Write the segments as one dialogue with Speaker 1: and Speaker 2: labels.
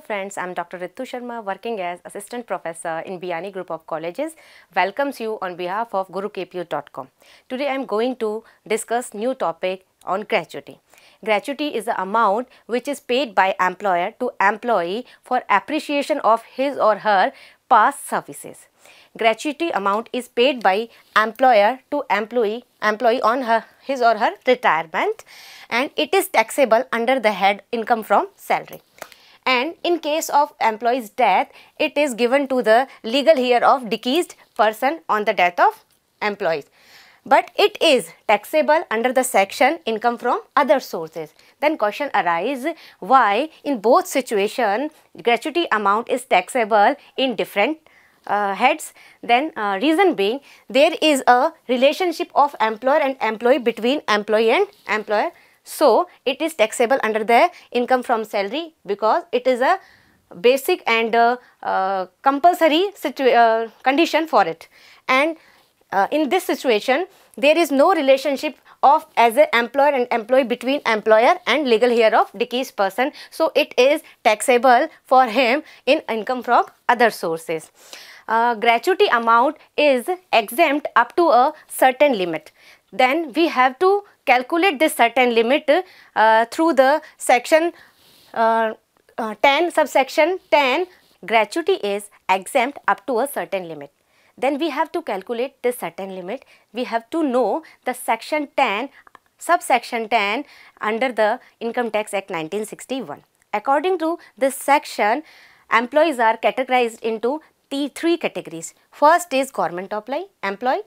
Speaker 1: friends, I am Dr. Ritu Sharma, working as Assistant Professor in Biyani Group of Colleges, welcomes you on behalf of gurukpu.com. Today I am going to discuss new topic on gratuity. Gratuity is the amount which is paid by employer to employee for appreciation of his or her past services. Gratuity amount is paid by employer to employee on his or her retirement, and it is taxable under the head income from salary. And in case of employee's death, it is given to the legal heir of deceased person on the death of employees. But it is taxable under the section income from other sources. Then question arises, why in both situations gratuity amount is taxable in different heads? Then reason being, there is a relationship of employer and employee between employee and employer. So it is taxable under the income from salary because it is a basic and compulsory condition for it. And in this situation, there is no relationship of as an employer and employee between employer and legal heir of deceased person. So it is taxable for him in income from other sources. Gratuity amount is exempt up to a certain limit. Then we have to calculate this certain limit through the section 10, subsection 10. Gratuity is exempt up to a certain limit. Then we have to calculate this certain limit. We have to know the section 10, subsection 10 under the Income Tax Act 1961. According to this section, employees are categorized into three categories. First is government employee.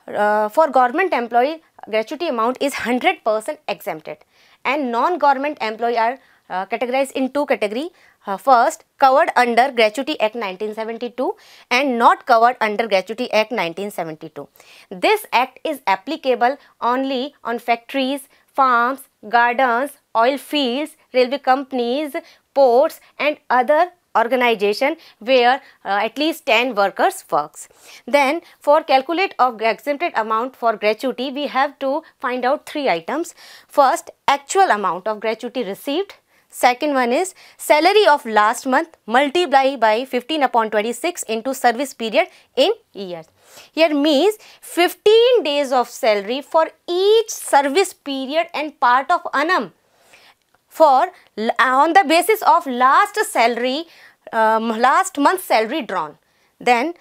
Speaker 1: For government employee, gratuity amount is 100% exempted, and non-government employee are categorized in two categories. First, covered under Gratuity Act 1972 and not covered under Gratuity Act 1972. This act is applicable only on factories, farms, gardens, oil fields, railway companies, ports and other organization where at least 10 workers works. Then for calculate of exempted amount for gratuity, we have to find out three items. First, actual amount of gratuity received. Second one is salary of last month multiply by 15 upon 26 into service period in years. Here means 15 days of salary for each service period and part of annum for on the basis of last salary, last month's salary drawn. Then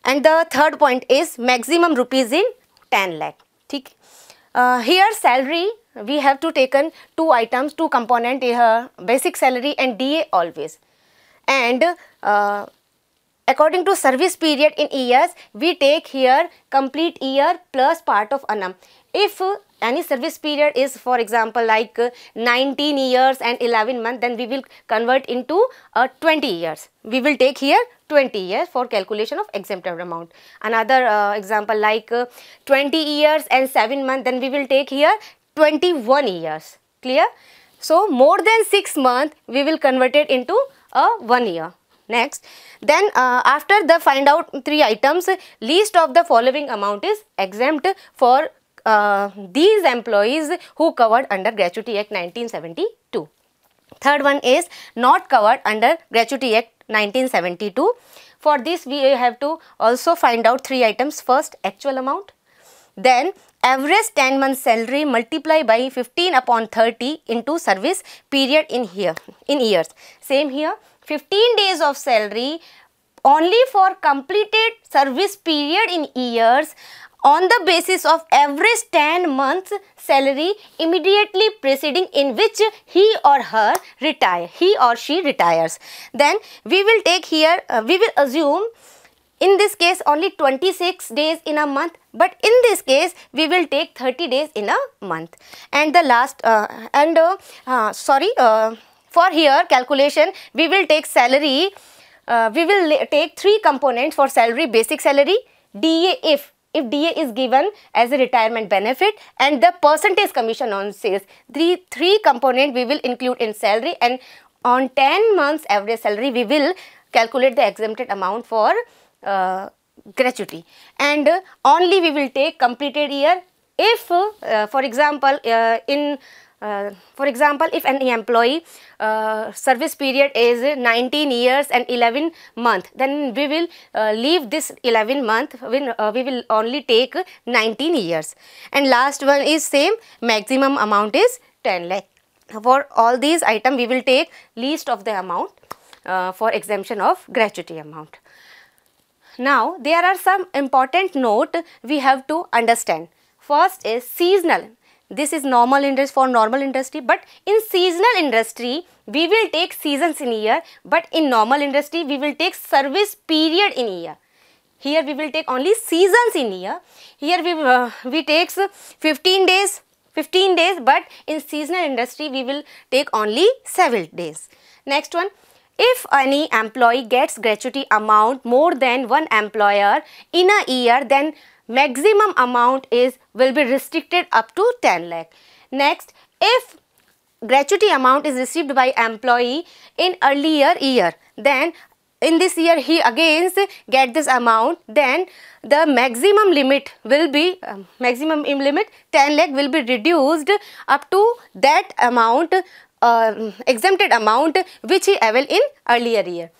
Speaker 1: and the third point is maximum rupees in 10 lakh. Here salary we have to taken two items, two component, basic salary and DA always. And according to service period in years, we take here complete year plus part of annum. If any service period is, for example, like 19 years and 11 months, then we will convert into 20 years. We will take here 20 years for calculation of exempted amount. Another example like 20 years and 7 months, then we will take here 21 years. Clear? So more than 6 months, we will convert it into 1 year. Next, then after the find out three items, least of the following amount is exempt for these employees who covered under Gratuity Act 1972. Third one is not covered under Gratuity Act 1972. For this we have to also find out three items. First, actual amount. Then average 10 months salary multiply by 15 upon 30 into service period in years. Same here, 15 days of salary only for completed service period in years on the basis of average 10 months salary immediately preceding in which he or she retires. Then we will take here, we will assume in this case only 26 days in a month, but in this case we will take 30 days in a month. And the last for here calculation, we will take salary, we will take three components for salary: basic salary, DA if DA is given as a retirement benefit, and the percentage commission on sales. Three component we will include in salary, and on 10 months average salary we will calculate the exempted amount for gratuity. And only we will take completed year if for example in For example, if an employee service period is 19 years and 11 months, then we will leave this 11 month, we will only take 19 years. And last one is same, maximum amount is 10 lakh. For all these items, we will take least of the amount for exemption of gratuity amount. Now, there are some important note we have to understand. First is seasonal. This is normal industry, for normal industry, but in seasonal industry we will take seasons in a year, but in normal industry we will take service period in a year. Here we will take only seasons in a year. Here we takes 15 days, but in seasonal industry we will take only 7 days. Next one, if any employee gets gratuity amount more than one employer in a year, then maximum amount will be restricted up to 10 lakh. Next, if gratuity amount is received by employee in earlier year, then in this year he again get this amount, then the maximum limit will be 10 lakh will be reduced up to that amount, exempted amount which he availed in earlier year.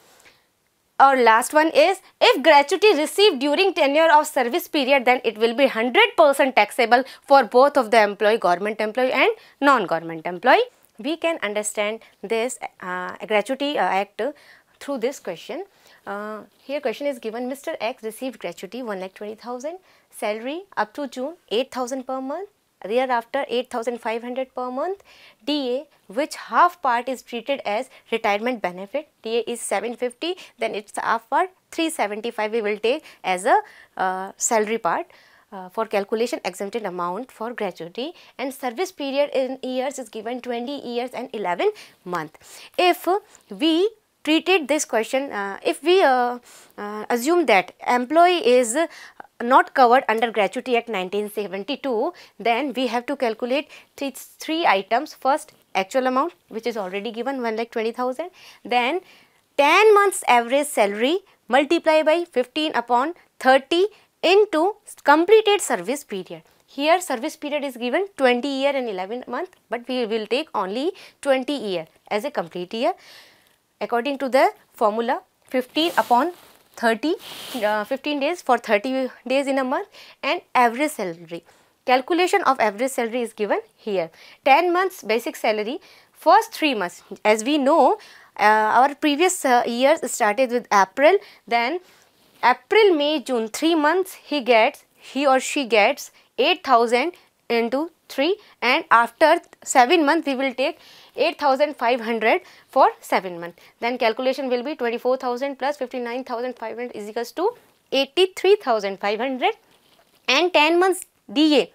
Speaker 1: Our last one is, if gratuity received during tenure of service period, then it will be 100% taxable for both of the employee, government employee and non-government employee. We can understand this gratuity act through this question. Here question is given, Mr. X received gratuity 1,20,000, salary up to June 8,000 per month, thereafter 8,500 per month. DA, which half part is treated as retirement benefit, DA is 750, then its half part 375 we will take as a salary part. For calculation exempted amount for gratuity, and service period in years is given 20 years and 11 months. If we treated this question, if we assume that employee is not covered under Gratuity Act 1972, then we have to calculate three items. First, actual amount, which is already given 1,20,000, then 10 months average salary multiplied by 15 upon 30 into completed service period. Here service period is given 20 year and 11 month, but we will take only 20 year as a complete year. According to the formula, 15 upon 30, 15 days for 30 days in a month, and average salary. Calculation of average salary is given here. 10 months basic salary, first 3 months, as we know, our previous years started with April, then April, May, June, 3 months he or she gets 8,000 into 3, and after 7 months we will take 8,500 for 7 months. Then calculation will be 24,000 plus 59,500 is equals to 83,500, and 10 months DA,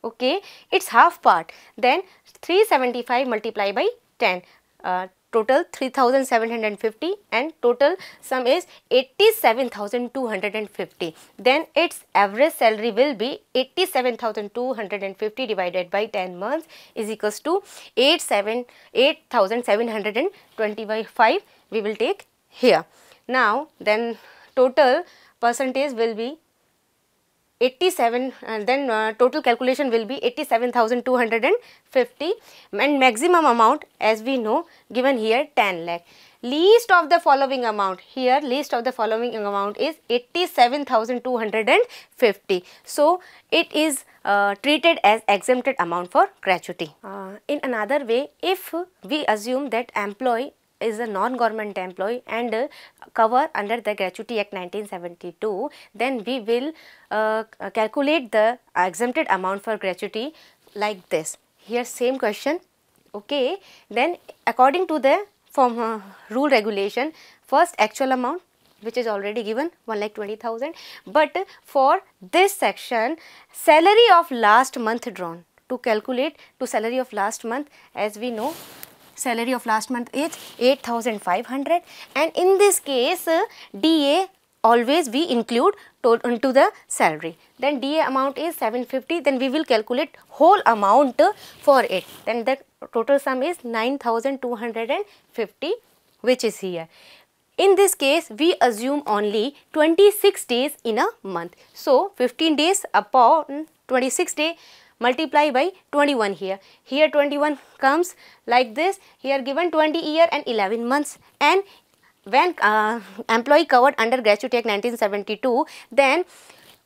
Speaker 1: okay, it's half part, then 375 multiplied by 10, total 3,750, and total sum is 87,250. Then its average salary will be 87,250 divided by 10 months is equals to 8,725 we will take here. Now then total percentage will be 87, and then total calculation will be 87,250, and maximum amount as we know given here 10 lakh. Least of the following amount, here least of the following amount is 87,250. So it is treated as exempted amount for gratuity. In another way, if we assume that employee is a non-government employee and cover under the Gratuity Act 1972, then we will calculate the exempted amount for gratuity like this. Here same question, okay. Then according to the rule regulation, first actual amount, which is already given 1,20,000, but for this section salary of last month drawn. To calculate to salary of last month, as we know, salary of last month is 8,500, and in this case DA always we include into the salary. Then DA amount is 750, then we will calculate whole amount for it, then the total sum is 9,250, which is here. In this case we assume only 26 days in a month, so 15 days upon 26 day multiply by 21 here. Here 21 comes like this, here given 20 year and 11 months. And when employee covered under Gratuity Act 1972, then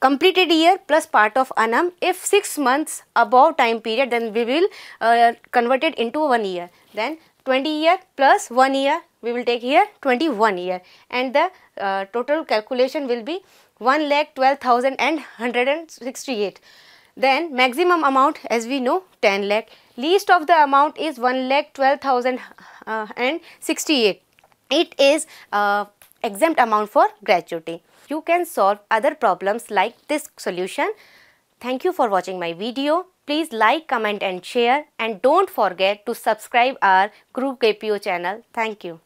Speaker 1: completed year plus part of annum. If 6 months above time period, then we will convert it into 1 year. Then 20 year plus 1 year, we will take here 21 year, and the total calculation will be 1,12,168. Then maximum amount, as we know, 10 lakh. Least of the amount is 1,12,068. It is exempt amount for gratuity. You can solve other problems like this solution. Thank you for watching my video. Please like, comment and share, and don't forget to subscribe our Guru KPO channel. Thank you.